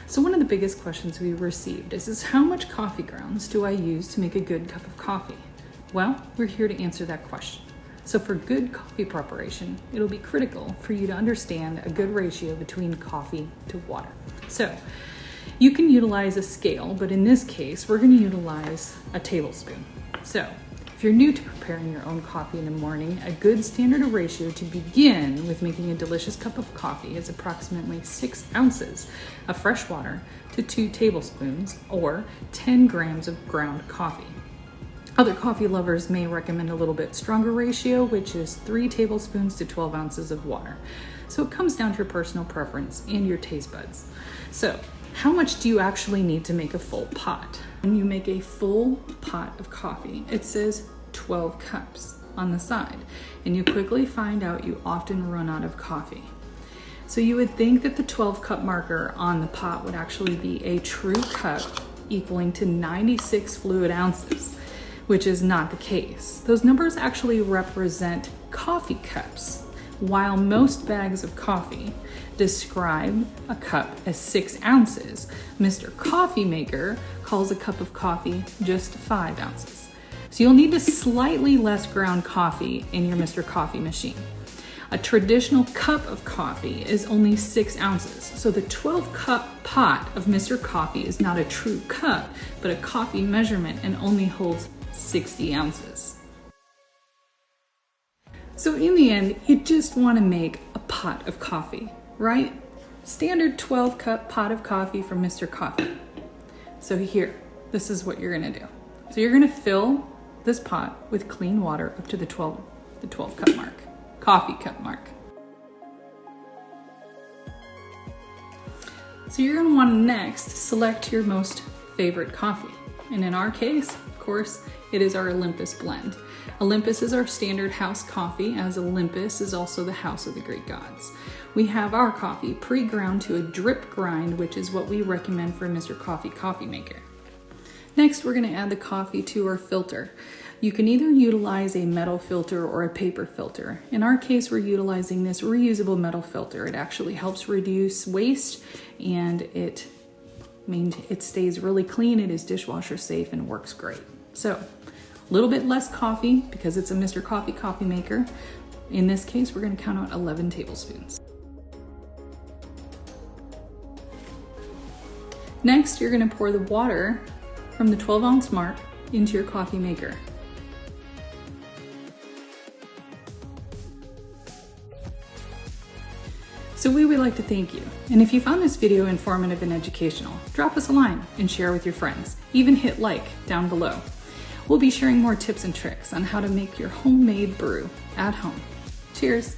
So one of the biggest questions we received is how much coffee grounds do I use to make a good cup of coffee? Well, we're here to answer that question. So for good coffee preparation, it'll be critical for you to understand a good ratio between coffee to water. So you can utilize a scale, but in this case, we're going to utilize a tablespoon. So if you're new to preparing your own coffee in the morning, a good standard ratio to begin with making a delicious cup of coffee is approximately 6 ounces of fresh water to 2 tablespoons or 10 grams of ground coffee. Other coffee lovers may recommend a little bit stronger ratio, which is 3 tablespoons to 12 ounces of water. So it comes down to your personal preference and your taste buds. So how much do you actually need to make a full pot? When you make a full pot of coffee, it says 12 cups on the side, and you quickly find out you often run out of coffee. So you would think that the 12 cup marker on the pot would actually be a true cup equaling to 96 fluid ounces, which is not the case. Those numbers actually represent coffee cups. While most bags of coffee describe a cup as 6 ounces, Mr. Coffee Maker calls a cup of coffee just 5 ounces. So you'll need to slightly less ground coffee in your Mr. Coffee machine. A traditional cup of coffee is only 6 ounces, so the 12 cup pot of Mr. Coffee is not a true cup, but a coffee measurement and only holds 60 ounces. So in the end, you just want to make a pot of coffee, right? Standard 12 cup pot of coffee from Mr. Coffee. So here, this is what you're going to do. So you're going to fill this pot with clean water up to the 12 cup mark, coffee cup mark. So you're going to want to next select your most favorite coffee. And in our case, of course, it is our Olympus blend. Olympus is our standard house coffee, as Olympus is also the house of the Greek gods. We have our coffee pre-ground to a drip grind, which is what we recommend for Mr. Coffee Maker. Next, we're going to add the coffee to our filter. You can either utilize a metal filter or a paper filter. In our case, we're utilizing this reusable metal filter. It actually helps reduce waste, and it stays really clean. It is dishwasher safe and works great. So a little bit less coffee because it's a Mr. Coffee Maker. In this case, we're going to count out 11 tablespoons. Next, you're going to pour the water from the 12 ounce mark into your coffee maker. So we would like to thank you. And if you found this video informative and educational, drop us a line and share with your friends. Even hit like down below. We'll be sharing more tips and tricks on how to make your homemade brew at home. Cheers.